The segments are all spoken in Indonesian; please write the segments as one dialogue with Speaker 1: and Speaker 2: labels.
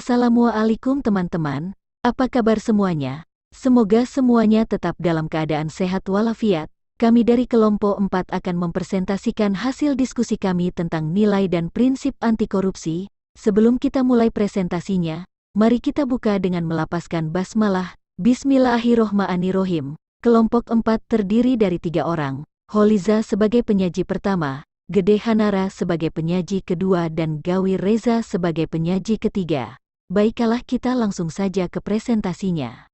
Speaker 1: Assalamualaikum teman-teman, apa kabar semuanya? Semoga semuanya tetap dalam keadaan sehat walafiat. Kami dari kelompok 4 akan mempresentasikan hasil diskusi kami tentang nilai dan prinsip anti korupsi. Sebelum kita mulai presentasinya, mari kita buka dengan melapaskan basmalah. Bismillahirrohmanirrohim. Kelompok 4 terdiri dari 3 orang, Holiza sebagai penyaji pertama, Gede Hanara sebagai penyaji kedua dan Gawi Reza sebagai penyaji ketiga. Baiklah kita langsung saja ke presentasinya.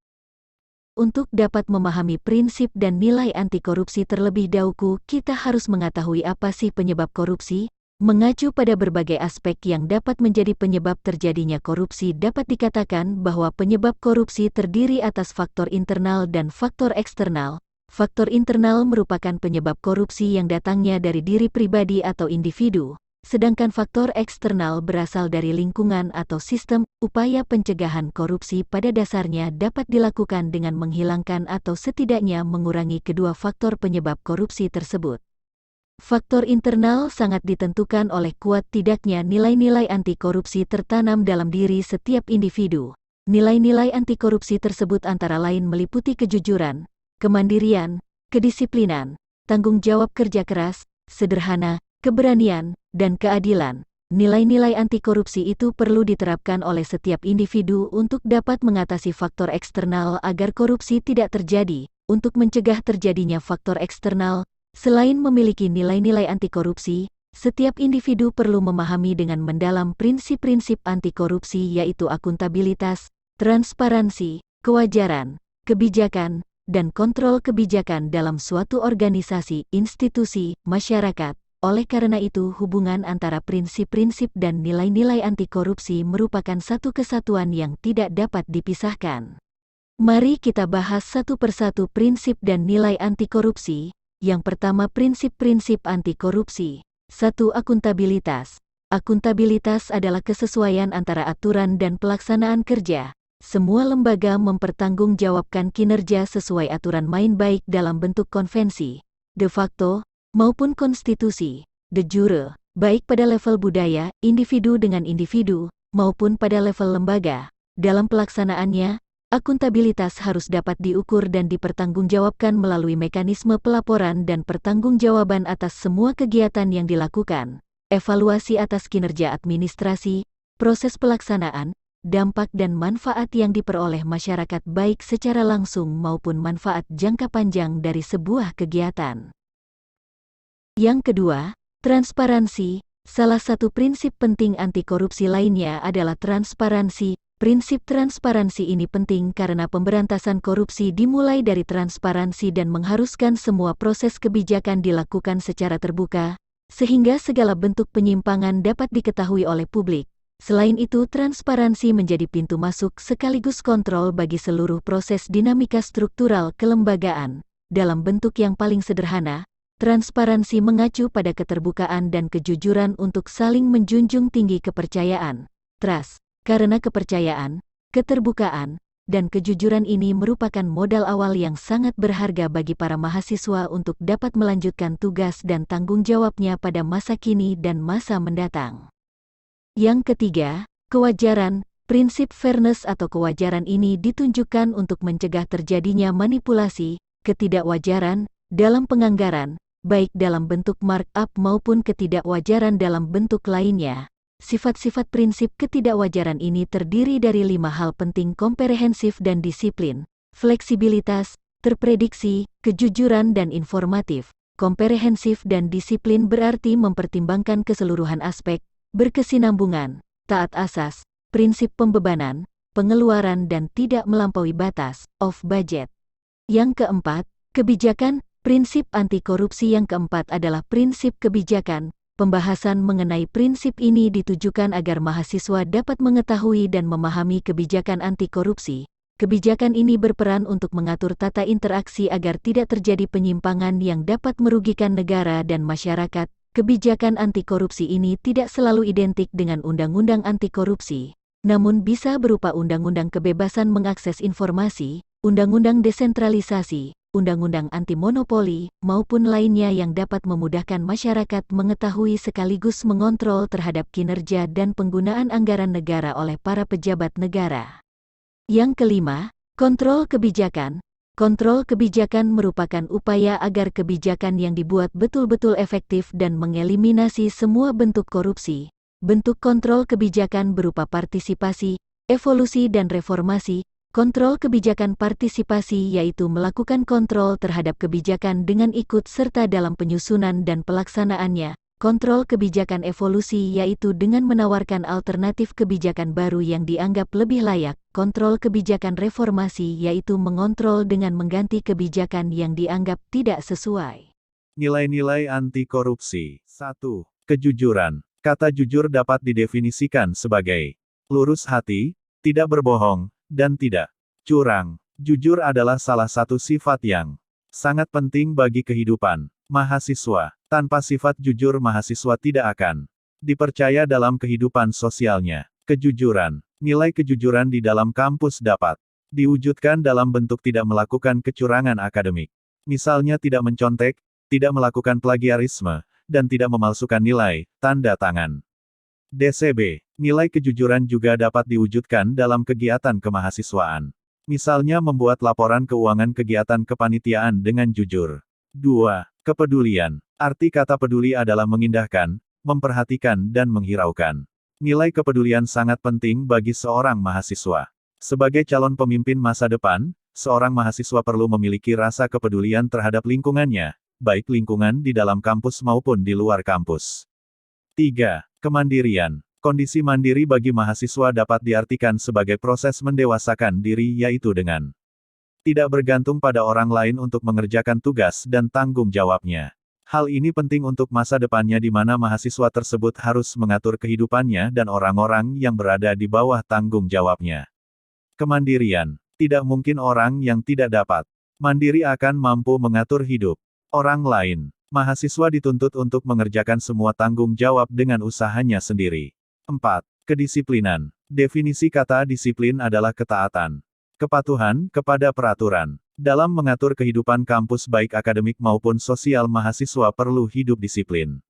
Speaker 1: Untuk dapat memahami prinsip dan nilai anti korupsi terlebih dahulu, kita harus mengetahui apa sih penyebab korupsi. Mengacu pada berbagai aspek yang dapat menjadi penyebab terjadinya korupsi, dapat dikatakan bahwa penyebab korupsi terdiri atas faktor internal dan faktor eksternal. Faktor internal merupakan penyebab korupsi yang datangnya dari diri pribadi atau individu, sedangkan faktor eksternal berasal dari lingkungan atau sistem. Upaya pencegahan korupsi pada dasarnya dapat dilakukan dengan menghilangkan atau setidaknya mengurangi kedua faktor penyebab korupsi tersebut. Faktor internal sangat ditentukan oleh kuat tidaknya nilai-nilai anti korupsi tertanam dalam diri setiap individu. Nilai-nilai anti korupsi tersebut antara lain meliputi kejujuran, kemandirian, kedisiplinan, tanggung jawab kerja keras, sederhana, keberanian, dan keadilan. Nilai-nilai anti korupsi itu perlu diterapkan oleh setiap individu untuk dapat mengatasi faktor eksternal agar korupsi tidak terjadi. Untuk mencegah terjadinya faktor eksternal, selain memiliki nilai-nilai anti korupsi, setiap individu perlu memahami dengan mendalam prinsip-prinsip anti korupsi yaitu akuntabilitas, transparansi, kewajaran, kebijakan, dan kontrol kebijakan dalam suatu organisasi, institusi, masyarakat. Oleh karena itu, hubungan antara prinsip-prinsip dan nilai-nilai anti korupsi merupakan satu kesatuan yang tidak dapat dipisahkan. Mari kita bahas satu persatu prinsip dan nilai anti korupsi. Yang pertama, prinsip-prinsip anti korupsi. 1. Akuntabilitas. Akuntabilitas adalah kesesuaian antara aturan dan pelaksanaan kerja. Semua lembaga mempertanggungjawabkan kinerja sesuai aturan main baik dalam bentuk konvensi, de facto, maupun konstitusi, de jure, baik pada level budaya, individu dengan individu, maupun pada level lembaga. Dalam pelaksanaannya, akuntabilitas harus dapat diukur dan dipertanggungjawabkan melalui mekanisme pelaporan dan pertanggungjawaban atas semua kegiatan yang dilakukan, evaluasi atas kinerja administrasi, proses pelaksanaan, dampak dan manfaat yang diperoleh masyarakat baik secara langsung maupun manfaat jangka panjang dari sebuah kegiatan. Yang kedua, transparansi. Salah satu prinsip penting anti korupsi lainnya adalah transparansi. Prinsip transparansi ini penting karena pemberantasan korupsi dimulai dari transparansi dan mengharuskan semua proses kebijakan dilakukan secara terbuka, sehingga segala bentuk penyimpangan dapat diketahui oleh publik. Selain itu, transparansi menjadi pintu masuk sekaligus kontrol bagi seluruh proses dinamika struktural kelembagaan. Dalam bentuk yang paling sederhana, transparansi mengacu pada keterbukaan dan kejujuran untuk saling menjunjung tinggi kepercayaan, trust. Karena kepercayaan, keterbukaan, dan kejujuran ini merupakan modal awal yang sangat berharga bagi para mahasiswa untuk dapat melanjutkan tugas dan tanggung jawabnya pada masa kini dan masa mendatang. Yang ketiga, kewajaran. Prinsip fairness atau kewajaran ini ditunjukkan untuk mencegah terjadinya manipulasi, ketidakwajaran, dalam penganggaran, baik dalam bentuk markup maupun ketidakwajaran dalam bentuk lainnya. Sifat-sifat prinsip ketidakwajaran ini terdiri dari 5 hal penting: komprehensif dan disiplin, fleksibilitas, terprediksi, kejujuran dan informatif. Komprehensif dan disiplin berarti mempertimbangkan keseluruhan aspek, berkesinambungan, taat asas, prinsip pembebanan, pengeluaran dan tidak melampaui batas, off budget. Yang keempat, kebijakan. Prinsip anti korupsi yang keempat adalah prinsip kebijakan. Pembahasan mengenai prinsip ini ditujukan agar mahasiswa dapat mengetahui dan memahami kebijakan anti korupsi. Kebijakan ini berperan untuk mengatur tata interaksi agar tidak terjadi penyimpangan yang dapat merugikan negara dan masyarakat. Kebijakan anti korupsi ini tidak selalu identik dengan undang-undang anti korupsi, namun bisa berupa undang-undang kebebasan mengakses informasi, undang-undang desentralisasi, undang-undang anti monopoli, maupun lainnya yang dapat memudahkan masyarakat mengetahui sekaligus mengontrol terhadap kinerja dan penggunaan anggaran negara oleh para pejabat negara. Yang kelima, kontrol kebijakan. Kontrol kebijakan merupakan upaya agar kebijakan yang dibuat betul-betul efektif dan mengeliminasi semua bentuk korupsi. Bentuk kontrol kebijakan berupa partisipasi, evolusi dan reformasi. Kontrol kebijakan partisipasi yaitu melakukan kontrol terhadap kebijakan dengan ikut serta dalam penyusunan dan pelaksanaannya. Kontrol kebijakan evolusi yaitu dengan menawarkan alternatif kebijakan baru yang dianggap lebih layak. Kontrol kebijakan reformasi yaitu mengontrol dengan mengganti kebijakan yang dianggap tidak sesuai.
Speaker 2: Nilai-nilai anti korupsi. 1. Kejujuran. Kata jujur dapat didefinisikan sebagai lurus hati, tidak berbohong, dan tidak curang. Jujur adalah salah satu sifat yang sangat penting bagi kehidupan mahasiswa. Tanpa sifat jujur mahasiswa tidak akan dipercaya dalam kehidupan sosialnya. Kejujuran. Nilai kejujuran di dalam kampus dapat diwujudkan dalam bentuk tidak melakukan kecurangan akademik. Misalnya tidak mencontek, tidak melakukan plagiarisme, dan tidak memalsukan nilai, tanda tangan. DCB. Nilai kejujuran juga dapat diwujudkan dalam kegiatan kemahasiswaan. Misalnya membuat laporan keuangan kegiatan kepanitiaan dengan jujur. 2. Kepedulian. Arti kata peduli adalah mengindahkan, memperhatikan dan menghiraukan. Nilai kepedulian sangat penting bagi seorang mahasiswa. Sebagai calon pemimpin masa depan, seorang mahasiswa perlu memiliki rasa kepedulian terhadap lingkungannya, baik lingkungan di dalam kampus maupun di luar kampus. 3. Kemandirian. Kondisi mandiri bagi mahasiswa dapat diartikan sebagai proses mendewasakan diri yaitu dengan tidak bergantung pada orang lain untuk mengerjakan tugas dan tanggung jawabnya. Hal ini penting untuk masa depannya di mana mahasiswa tersebut harus mengatur kehidupannya dan orang-orang yang berada di bawah tanggung jawabnya. Kemandirian. Tidak mungkin orang yang tidak dapat mandiri akan mampu mengatur hidup orang lain. Mahasiswa dituntut untuk mengerjakan semua tanggung jawab dengan usahanya sendiri. 4. Kedisiplinan. Definisi kata disiplin adalah ketaatan, kepatuhan kepada peraturan. Dalam mengatur kehidupan kampus baik akademik maupun sosial mahasiswa perlu hidup disiplin.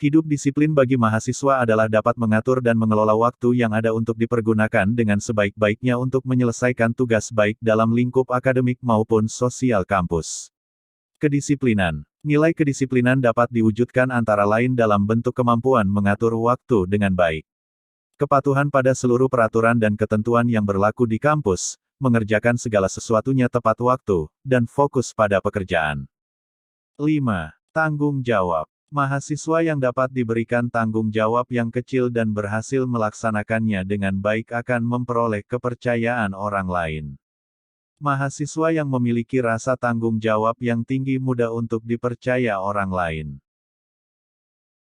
Speaker 2: Hidup disiplin bagi mahasiswa adalah dapat mengatur dan mengelola waktu yang ada untuk dipergunakan dengan sebaik-baiknya untuk menyelesaikan tugas baik dalam lingkup akademik maupun sosial kampus. Kedisiplinan. Nilai kedisiplinan dapat diwujudkan antara lain dalam bentuk kemampuan mengatur waktu dengan baik. Kepatuhan pada seluruh peraturan dan ketentuan yang berlaku di kampus, mengerjakan segala sesuatunya tepat waktu, dan fokus pada pekerjaan. 5. Tanggung jawab. Mahasiswa yang dapat diberikan tanggung jawab yang kecil dan berhasil melaksanakannya dengan baik akan memperoleh kepercayaan orang lain. Mahasiswa yang memiliki rasa tanggung jawab yang tinggi mudah untuk dipercaya orang lain.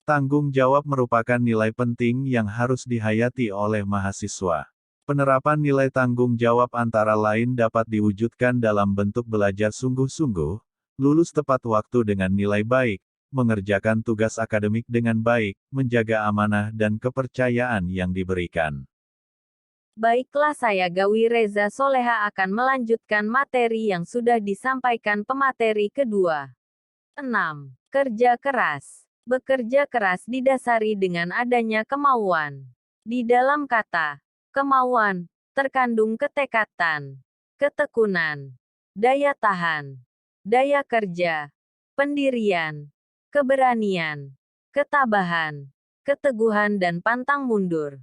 Speaker 2: Tanggung jawab merupakan nilai penting yang harus dihayati oleh mahasiswa. Penerapan nilai tanggung jawab antara lain dapat diwujudkan dalam bentuk belajar sungguh-sungguh, lulus tepat waktu dengan nilai baik, mengerjakan tugas akademik dengan baik, menjaga amanah dan kepercayaan yang diberikan.
Speaker 3: Baiklah, saya Gawi Reza Soleha akan melanjutkan materi yang sudah disampaikan pemateri kedua. 6. Kerja keras. Bekerja keras didasari dengan adanya kemauan. Di dalam kata kemauan, terkandung ketekatan, ketekunan, daya tahan, daya kerja, pendirian, keberanian, ketabahan, keteguhan dan pantang mundur.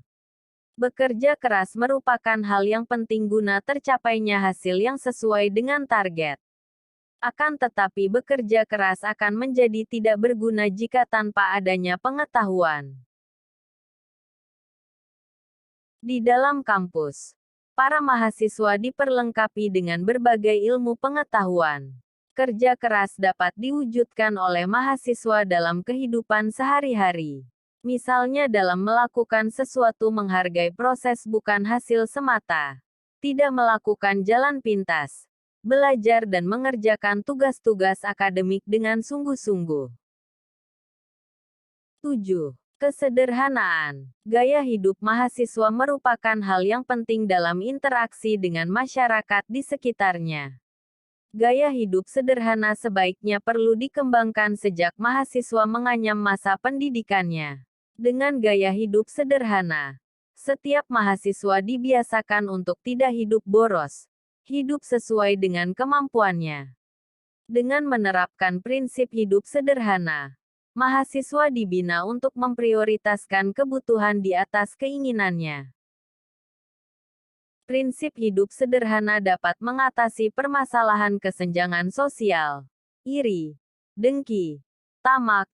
Speaker 3: Bekerja keras merupakan hal yang penting guna tercapainya hasil yang sesuai dengan target. Akan tetapi bekerja keras akan menjadi tidak berguna jika tanpa adanya pengetahuan. Di dalam kampus, para mahasiswa diperlengkapi dengan berbagai ilmu pengetahuan. Kerja keras dapat diwujudkan oleh mahasiswa dalam kehidupan sehari-hari. Misalnya dalam melakukan sesuatu menghargai proses bukan hasil semata. Tidak melakukan jalan pintas. Belajar dan mengerjakan tugas-tugas akademik dengan sungguh-sungguh. 7. Kesederhanaan. Gaya hidup mahasiswa merupakan hal yang penting dalam interaksi dengan masyarakat di sekitarnya. Gaya hidup sederhana sebaiknya perlu dikembangkan sejak mahasiswa menganyam masa pendidikannya. Dengan gaya hidup sederhana, setiap mahasiswa dibiasakan untuk tidak hidup boros, hidup sesuai dengan kemampuannya. Dengan menerapkan prinsip hidup sederhana, mahasiswa dibina untuk memprioritaskan kebutuhan di atas keinginannya. Prinsip hidup sederhana dapat mengatasi permasalahan kesenjangan sosial, iri, dengki, tamak,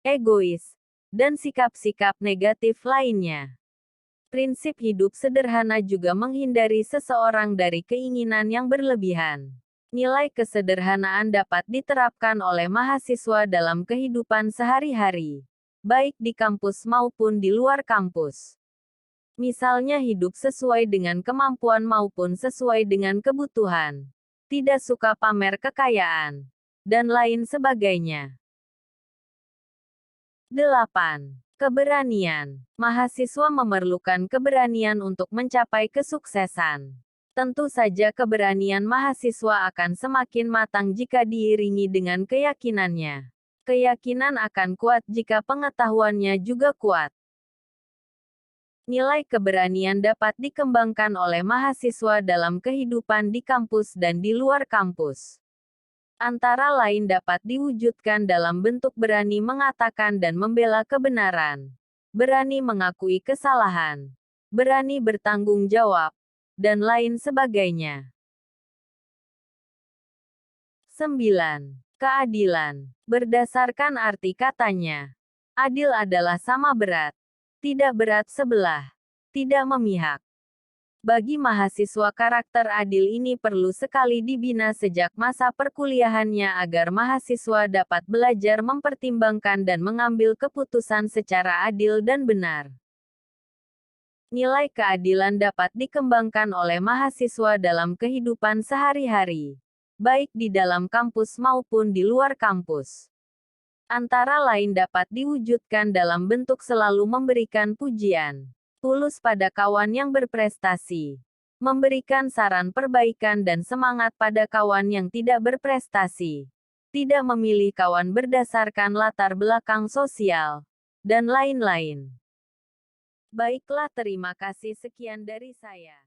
Speaker 3: egois, dan sikap-sikap negatif lainnya. Prinsip hidup sederhana juga menghindari seseorang dari keinginan yang berlebihan. Nilai kesederhanaan dapat diterapkan oleh mahasiswa dalam kehidupan sehari-hari, baik di kampus maupun di luar kampus. Misalnya hidup sesuai dengan kemampuan maupun sesuai dengan kebutuhan, tidak suka pamer kekayaan, dan lain sebagainya. 8. Keberanian. Mahasiswa memerlukan keberanian untuk mencapai kesuksesan. Tentu saja keberanian mahasiswa akan semakin matang jika diiringi dengan keyakinannya. Keyakinan akan kuat jika pengetahuannya juga kuat. Nilai keberanian dapat dikembangkan oleh mahasiswa dalam kehidupan di kampus dan di luar kampus. Antara lain dapat diwujudkan dalam bentuk berani mengatakan dan membela kebenaran, berani mengakui kesalahan, berani bertanggung jawab, dan lain sebagainya. 9. Keadilan. Berdasarkan arti katanya, adil adalah sama berat, tidak berat sebelah, tidak memihak. Bagi mahasiswa karakter adil ini perlu sekali dibina sejak masa perkuliahannya agar mahasiswa dapat belajar mempertimbangkan dan mengambil keputusan secara adil dan benar. Nilai keadilan dapat dikembangkan oleh mahasiswa dalam kehidupan sehari-hari, baik di dalam kampus maupun di luar kampus. Antara lain dapat diwujudkan dalam bentuk selalu memberikan pujian, tulus pada kawan yang berprestasi, memberikan saran perbaikan dan semangat pada kawan yang tidak berprestasi, tidak memilih kawan berdasarkan latar belakang sosial, dan lain-lain. Baiklah, terima kasih, sekian dari saya.